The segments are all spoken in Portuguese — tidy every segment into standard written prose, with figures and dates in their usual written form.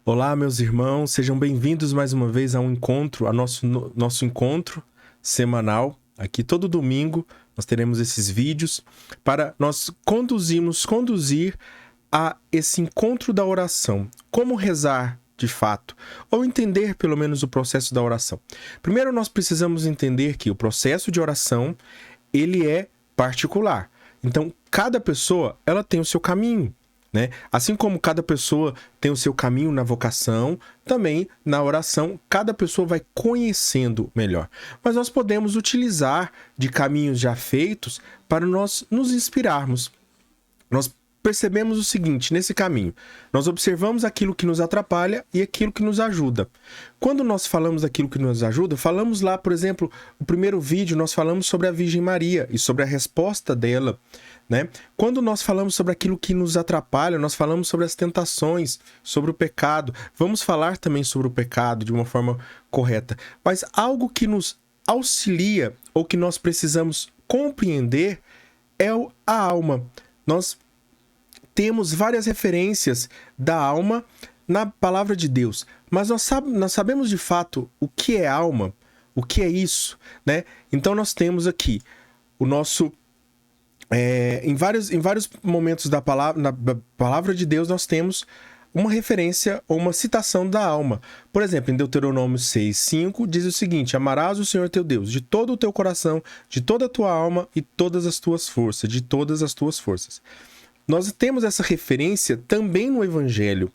Olá, meus irmãos, sejam bem-vindos mais uma vez a nosso encontro semanal. Aqui todo domingo nós teremos esses vídeos para nós conduzir a esse encontro da oração. Como rezar de fato, ou entender pelo menos o processo da oração. Primeiro nós precisamos entender que o processo de oração, ele é particular. Então, cada pessoa, ela tem o seu caminho. Né? Assim como cada pessoa tem o seu caminho na vocação, também na oração, cada pessoa vai conhecendo melhor. Mas nós podemos utilizar de caminhos já feitos para nós nos inspirarmos. Nós percebemos o seguinte, nesse caminho, nós observamos aquilo que nos atrapalha e aquilo que nos ajuda. Quando nós falamos daquilo que nos ajuda, falamos lá, por exemplo, no primeiro vídeo, nós falamos sobre a Virgem Maria e sobre a resposta dela. Né? Quando nós falamos sobre aquilo que nos atrapalha, nós falamos sobre as tentações, sobre o pecado. Vamos falar também sobre o pecado de uma forma correta. Mas algo que nos auxilia ou que nós precisamos compreender é a alma. Nós temos várias referências da alma na palavra de Deus, mas nós sabemos de fato o que é alma, o que é isso, né? Então nós temos aqui o nosso... em vários momentos na palavra de Deus nós temos uma referência ou uma citação da alma. Por exemplo, em Deuteronômio 6:5 diz o seguinte: amarás o Senhor teu Deus de todo o teu coração, de toda a tua alma e todas as tuas forças, de todas as tuas forças. Nós temos essa referência também no Evangelho.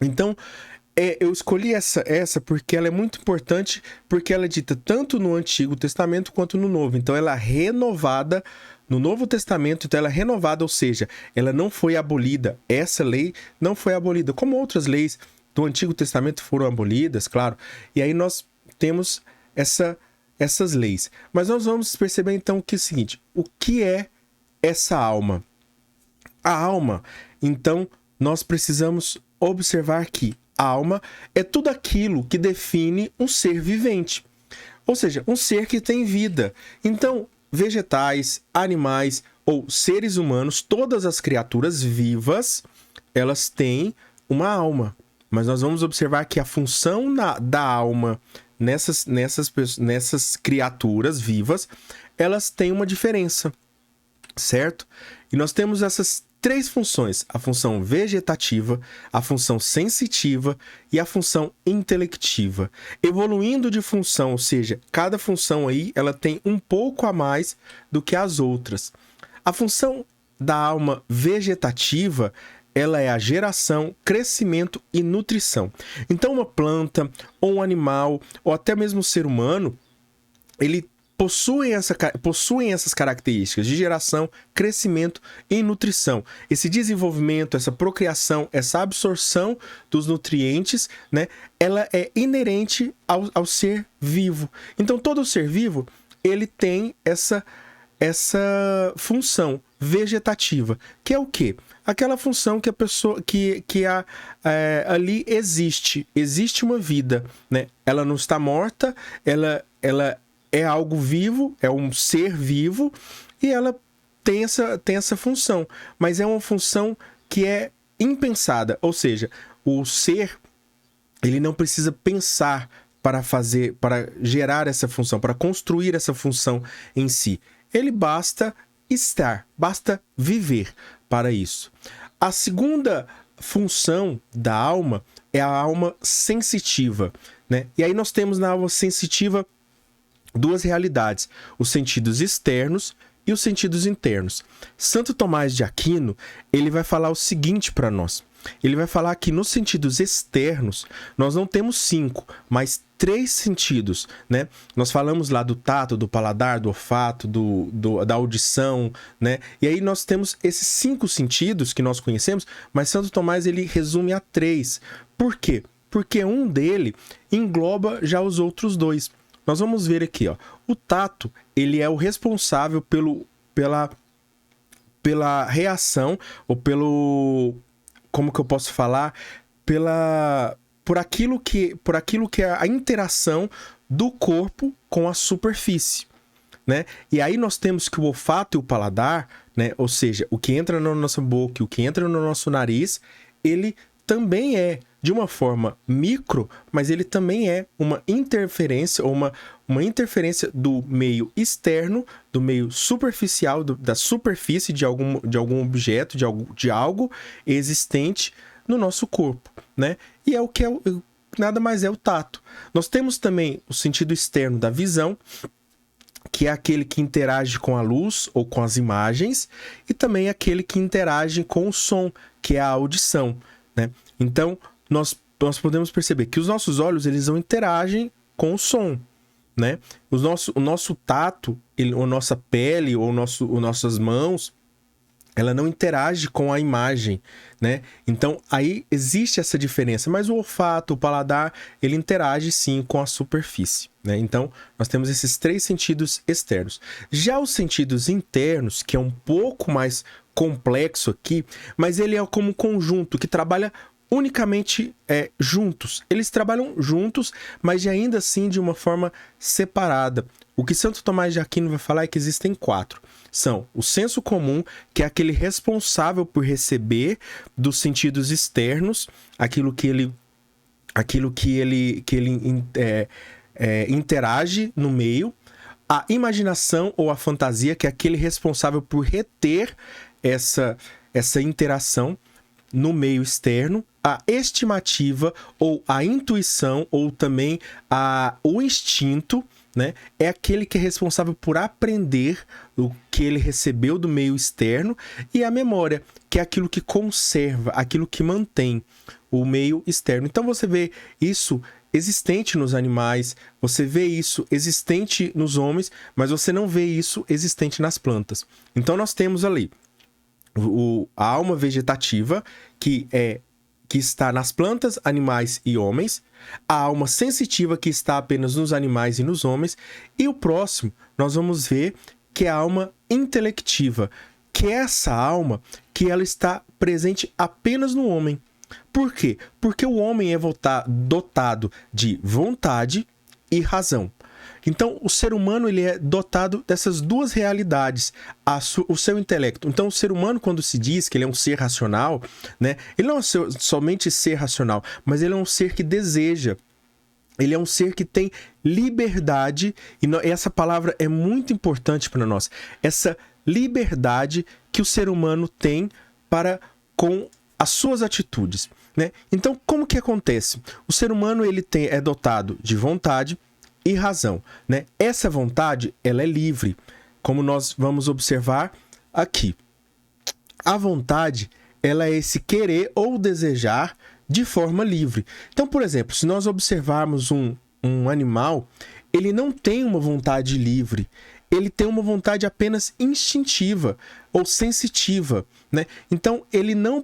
Então, eu escolhi essa porque ela é muito importante, porque ela é dita tanto no Antigo Testamento quanto no Novo. Então, ela é renovada no Novo Testamento, então ela é renovada, ou seja, ela não foi abolida. Essa lei não foi abolida, como outras leis do Antigo Testamento foram abolidas, claro. E aí nós temos essas leis. Mas nós vamos perceber então que é o seguinte: o que é essa alma? A alma, então, nós precisamos observar que a alma é tudo aquilo que define um ser vivente. Ou seja, um ser que tem vida. Então, vegetais, animais ou seres humanos, todas as criaturas vivas, elas têm uma alma. Mas nós vamos observar que a função da alma nessas criaturas vivas, elas têm uma diferença, certo? E nós temos essas três funções: a função vegetativa, a função sensitiva e a função intelectiva. Evoluindo de função, ou seja, cada função aí ela tem um pouco a mais do que as outras. A função da alma vegetativa, ela é a geração, crescimento e nutrição. Então uma planta, ou um animal, ou até mesmo o ser humano, ele possuem essas características de geração, crescimento e nutrição. Esse desenvolvimento, essa procriação, essa absorção dos nutrientes, né, ela é inerente ao ser vivo. Então, todo ser vivo, ele tem essa função vegetativa, que é o quê? Aquela função que a pessoa, ali existe uma vida, né? Ela não está morta, ela é algo vivo, é um ser vivo, e ela tem essa função. Mas é uma função que é impensada, ou seja, o ser, ele não precisa pensar para gerar essa função, para construir essa função em si. Ele basta estar, basta viver para isso. A segunda função da alma é a alma sensitiva, né? E aí nós temos na alma sensitiva duas realidades: os sentidos externos e os sentidos internos. Santo Tomás de Aquino, ele vai falar o seguinte para nós. Ele vai falar que nos sentidos externos, nós não temos 5, mas 3 sentidos, né? Nós falamos lá do tato, do paladar, do olfato, da audição, né? E aí nós temos esses 5 sentidos que nós conhecemos, mas Santo Tomás, ele resume a 3. Por quê? Porque um dele engloba já os outros 2. Nós vamos ver aqui, ó. O tato, ele é o responsável pela reação, ou como que eu posso falar? Por aquilo que é a interação do corpo com a superfície, né? E aí nós temos que o olfato e o paladar, né? Ou seja, o que entra na nossa boca e o que entra no nosso nariz, ele também é, de uma forma micro, mas ele também é uma interferência, ou uma interferência do meio externo, do meio superficial, da superfície de algum objeto, de algo existente no nosso corpo, né? E é o que nada mais é o tato. Nós temos também o sentido externo da visão, que é aquele que interage com a luz ou com as imagens, e também aquele que interage com o som, que é a audição, né? Então, nós podemos perceber que os nossos olhos, eles não interagem com o som, né? O nosso tato, a nossa pele, ou nossas mãos, ela não interage com a imagem, né? Então, aí existe essa diferença. Mas o olfato, o paladar, ele interage sim com a superfície, né? Então, nós temos esses 3 sentidos externos. Já os sentidos internos, que é um pouco mais complexo aqui, mas ele é como um conjunto que trabalha unicamente juntos. Eles trabalham juntos, mas ainda assim de uma forma separada. O que Santo Tomás de Aquino vai falar é que existem 4. São o senso comum, que é aquele responsável por receber dos sentidos externos aquilo que ele interage no meio. A imaginação ou a fantasia, que é aquele responsável por reter essa interação no meio externo. A estimativa ou a intuição, ou também o instinto, né? É aquele que é responsável por aprender o que ele recebeu do meio externo. E a memória, que é aquilo que conserva, aquilo que mantém o meio externo. Então você vê isso existente nos animais, você vê isso existente nos homens, mas você não vê isso existente nas plantas. Então nós temos ali a alma vegetativa, que está nas plantas, animais e homens, a alma sensitiva, que está apenas nos animais e nos homens, e o próximo nós vamos ver que é a alma intelectiva, que é essa alma que ela está presente apenas no homem. Por quê? Porque o homem é dotado de vontade e razão. Então, o ser humano, ele é dotado dessas 2 realidades, o seu intelecto. Então, o ser humano, quando se diz que ele é um ser racional, né, ele não é somente ser racional, mas ele é um ser que deseja. Ele é um ser que tem liberdade, e essa palavra é muito importante para nós. Essa liberdade que o ser humano tem com as suas atitudes, né? Então, como que acontece? O ser humano, ele é dotado de vontade e razão, né? Essa vontade, ela é livre, como nós vamos observar aqui. A vontade, ela é esse querer ou desejar de forma livre. Então, por exemplo, se nós observarmos um animal, ele não tem uma vontade livre, ele tem uma vontade apenas instintiva ou sensitiva, né? Então, ele não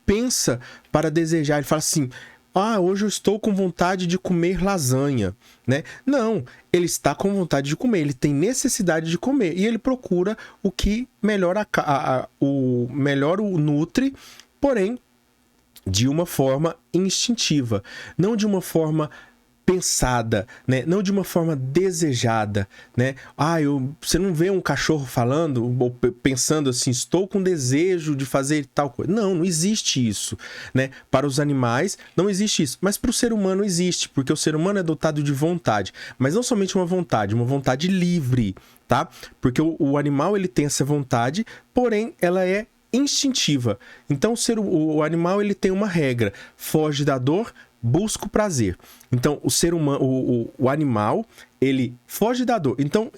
pensa para desejar, ele fala assim: hoje eu estou com vontade de comer lasanha, né? Não, ele está com vontade de comer, ele tem necessidade de comer, e ele procura o que melhor o nutre, porém de uma forma instintiva, não de uma forma pensada, né? Não de uma forma desejada, né? Você não vê um cachorro falando ou pensando assim: estou com desejo de fazer tal coisa. Não existe isso, né? Para os animais não existe isso, mas para o ser humano existe, porque o ser humano é dotado de vontade, mas não somente uma vontade livre, tá? Porque o animal, ele tem essa vontade, porém ela é instintiva. Então o animal, ele tem uma regra: foge da dor, busca o prazer. Então, o ser humano, o animal, ele foge da dor. Então,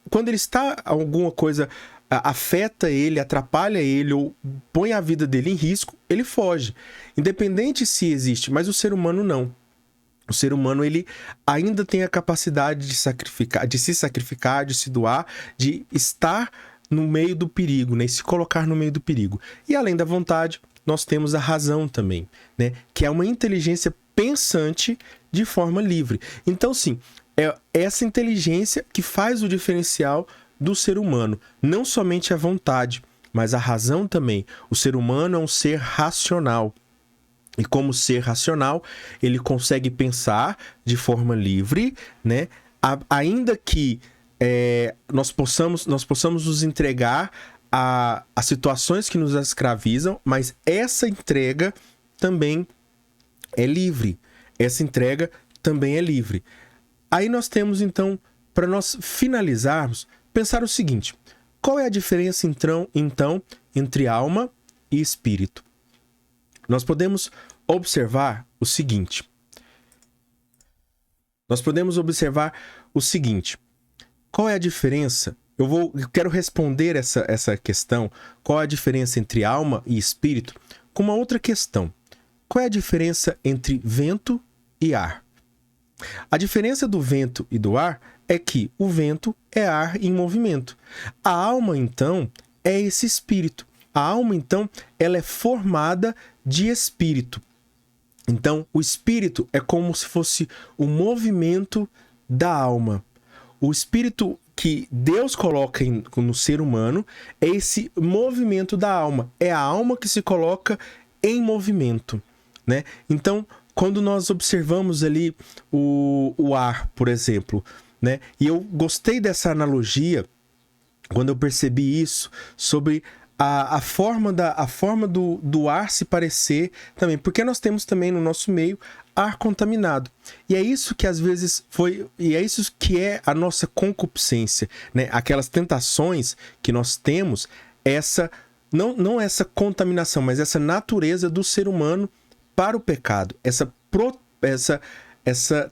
quando ele está, alguma coisa afeta ele, atrapalha ele ou põe a vida dele em risco, ele foge. Independente se existe, mas o ser humano não. O ser humano, ele ainda tem a capacidade de se sacrificar, de se doar, de estar no meio do perigo, né? E se colocar no meio do perigo. E além da vontade, nós temos a razão também, né? Que é uma inteligência pensante de forma livre. Então, sim, é essa inteligência que faz o diferencial do ser humano. Não somente a vontade, mas a razão também. O ser humano é um ser racional. E como ser racional, ele consegue pensar de forma livre, né? Ainda que nós possamos nos entregar as situações que nos escravizam, mas essa entrega também é livre. Essa entrega também é livre. Aí nós temos, então, para nós finalizarmos, pensar o seguinte: qual é a diferença, então entre alma e espírito? Nós podemos observar o seguinte. Qual é a diferença? Eu quero responder essa questão. Qual é a diferença entre alma e espírito? Com uma outra questão. Qual é a diferença entre vento e ar? A diferença do vento e do ar é que o vento é ar em movimento. A alma, então, é esse espírito. A alma, então, ela é formada de espírito. Então, o espírito é como se fosse o movimento da alma. O espírito que Deus coloca no ser humano é esse movimento da alma. É a alma que se coloca em movimento, né? Então, quando nós observamos ali o ar, por exemplo, né? E eu gostei dessa analogia quando eu percebi isso sobre a forma do ar se parecer também, porque nós temos também no nosso meio ar contaminado. E é isso que às vezes é isso que é a nossa concupiscência, né? Aquelas tentações que nós temos, não essa contaminação, mas essa natureza do ser humano para o pecado, essa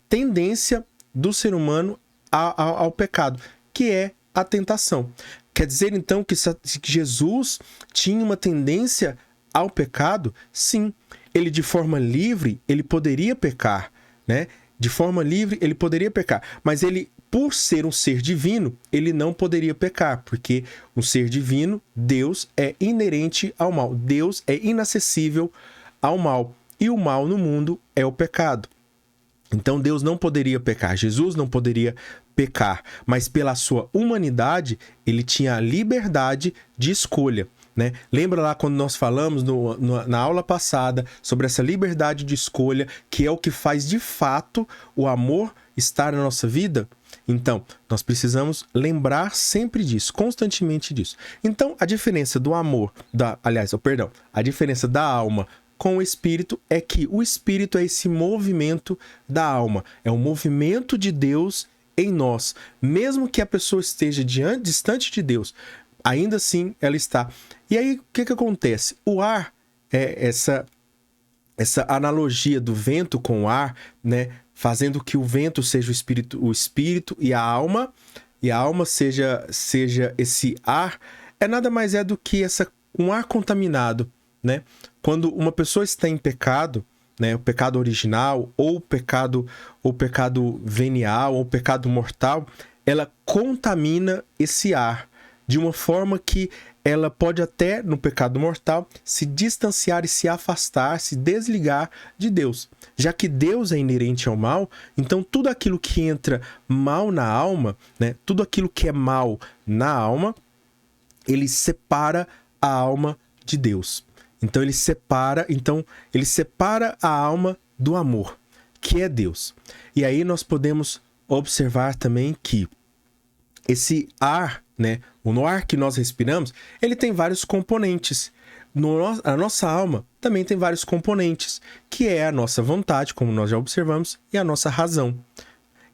tendência do ser humano ao pecado, que é a tentação. Quer dizer, então, que Jesus tinha uma tendência ao pecado? Sim. Ele, de forma livre, ele poderia pecar, né? De forma livre, ele poderia pecar. Mas ele, por ser um ser divino, ele não poderia pecar, porque um ser divino, Deus, é inerente ao mal. Deus é inacessível ao mal. E o mal no mundo é o pecado. Então, Deus não poderia pecar. Jesus não poderia pecar, mas pela sua humanidade, ele tinha a liberdade de escolha, né? Lembra lá quando nós falamos na aula passada sobre essa liberdade de escolha, que é o que faz de fato o amor estar na nossa vida? Então, nós precisamos lembrar sempre disso, constantemente disso. Então, a diferença do amor, a diferença da alma com o espírito é que o espírito é esse movimento da alma, é o movimento de Deus em nós. Mesmo que a pessoa esteja distante de Deus, ainda assim ela está. E aí, o que acontece? O ar é essa analogia do vento com o ar, né? Fazendo que o vento seja o espírito e a alma seja esse ar, nada mais é do que um ar contaminado, né? Quando uma pessoa está em pecado, né, o pecado original, ou o pecado venial, ou o pecado mortal, ela contamina esse ar de uma forma que ela pode até, no pecado mortal, se distanciar e se afastar, se desligar de Deus. Já que Deus é inerente ao mal, então tudo aquilo que entra mal na alma, né, tudo aquilo que é mal na alma, ele separa a alma de Deus. Então ele separa a alma do amor, que é Deus. E aí nós podemos observar também que esse ar, né, no ar que nós respiramos, ele tem vários componentes. A nossa alma também tem vários componentes, que é a nossa vontade, como nós já observamos, e a nossa razão.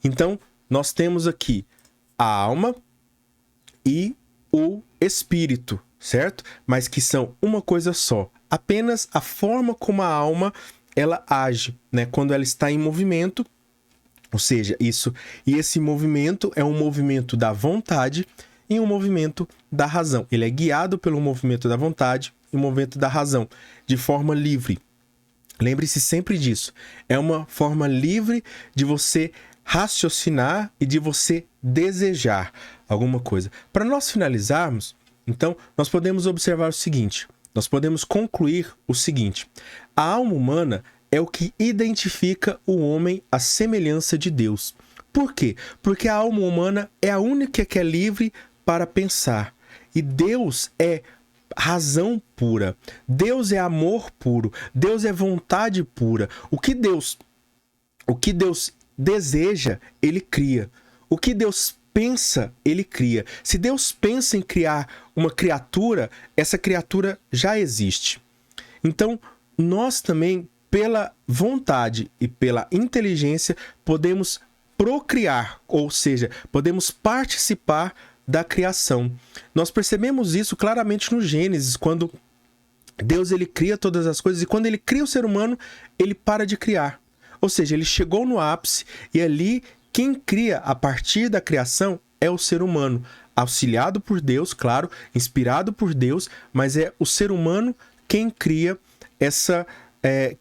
Então, nós temos aqui a alma e o espírito, certo? Mas que são uma coisa só. Apenas a forma como a alma ela age, né? Quando ela está em movimento, ou seja, esse movimento é um movimento da vontade e um movimento da razão. Ele é guiado pelo movimento da vontade e o movimento da razão, de forma livre. Lembre-se sempre disso. É uma forma livre de você raciocinar e de você desejar alguma coisa. Para nós finalizarmos, então, nós podemos observar o seguinte. Nós podemos concluir o seguinte: a alma humana é o que identifica o homem à semelhança de Deus. Por quê? Porque a alma humana é a única que é livre para pensar. E Deus é razão pura. Deus é amor puro. Deus é vontade pura. O que Deus deseja, ele cria. O que Deus pensa, ele cria. Se Deus pensa em criar uma criatura, essa criatura já existe. Então, nós também, pela vontade e pela inteligência, podemos procriar, ou seja, podemos participar da criação. Nós percebemos isso claramente no Gênesis, quando Deus ele cria todas as coisas, e quando ele cria o ser humano, ele para de criar. Ou seja, ele chegou no ápice, e ali quem cria a partir da criação é o ser humano, auxiliado por Deus, claro, inspirado por Deus, mas é o ser humano quem cria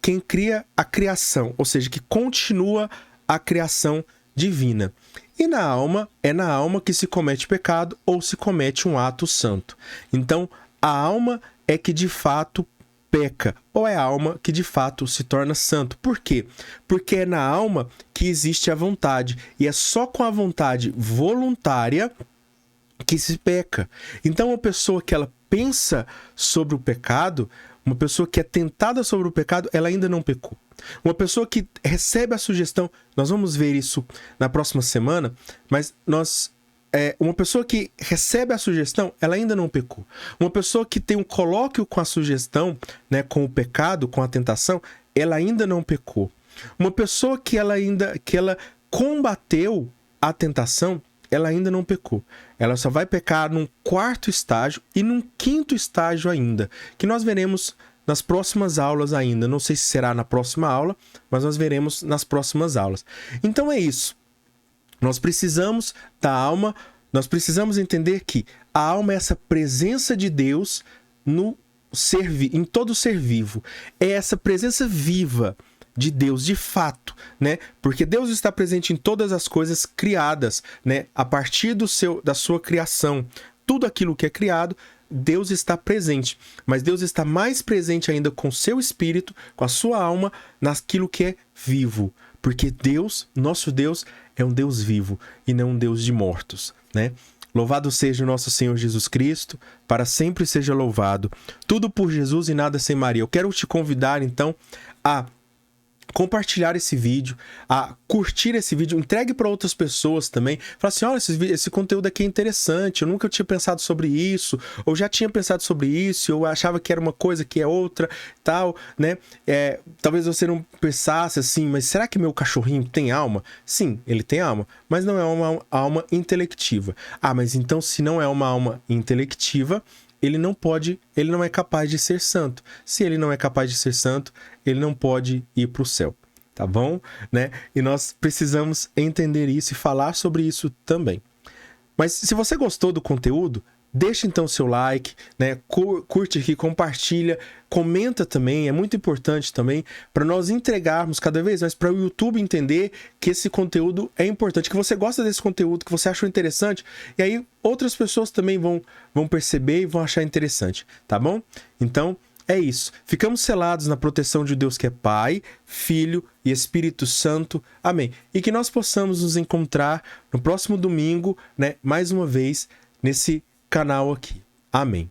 quem cria a criação, ou seja, que continua a criação divina. E na alma, é na alma que se comete pecado ou se comete um ato santo. Então, a alma é que de fato peca, ou é a alma que de fato se torna santo. Por quê? Porque é na alma que existe a vontade, e é só com a vontade voluntária que se peca. Então, uma pessoa que ela pensa sobre o pecado, uma pessoa que é tentada sobre o pecado, ela ainda não pecou. Uma pessoa que recebe a sugestão, nós vamos ver isso na próxima semana, mas uma pessoa que recebe a sugestão, ela ainda não pecou. Uma pessoa que tem um colóquio com a sugestão, né, com o pecado, com a tentação, ela ainda não pecou. Uma pessoa que ela combateu a tentação, ela ainda não pecou. Ela só vai pecar num 4º estágio e num 5º estágio ainda, que nós veremos nas próximas aulas ainda. Não sei se será na próxima aula, mas nós veremos nas próximas aulas. Então é isso. Nós precisamos da alma, nós precisamos entender que a alma é essa presença de Deus em todo ser vivo. É essa presença viva de Deus, de fato, né? Porque Deus está presente em todas as coisas criadas, né? A partir da sua criação. Tudo aquilo que é criado, Deus está presente. Mas Deus está mais presente ainda com seu espírito, com a sua alma, naquilo que é vivo. Porque Deus, nosso Deus, é um Deus vivo e não um Deus de mortos, né? Louvado seja o nosso Senhor Jesus Cristo, para sempre seja louvado. Tudo por Jesus e nada sem Maria. Eu quero te convidar, então, a compartilhar esse vídeo, a curtir esse vídeo, entregue para outras pessoas também. Fala assim, olha, esse conteúdo aqui é interessante, eu nunca tinha pensado sobre isso, ou já tinha pensado sobre isso, eu achava que era uma coisa que é outra, tal, né? Talvez você não pensasse assim, mas será que meu cachorrinho tem alma? Sim, ele tem alma, mas não é uma alma intelectiva. Ah, mas então se não é uma alma intelectiva, ele não é capaz de ser santo. Se ele não é capaz de ser santo, ele não pode ir para o céu, tá bom? Né? E nós precisamos entender isso e falar sobre isso também. Mas se você gostou do conteúdo, deixa então seu like, né? Curte aqui, compartilha, comenta também, é muito importante também para nós entregarmos cada vez mais, para o YouTube entender que esse conteúdo é importante, que você gosta desse conteúdo, que você achou interessante, e aí outras pessoas também vão perceber e vão achar interessante, tá bom? Então, é isso. Ficamos selados na proteção de Deus que é Pai, Filho e Espírito Santo. Amém. E que nós possamos nos encontrar no próximo domingo, né? Mais uma vez, nesse canal aqui. Amém.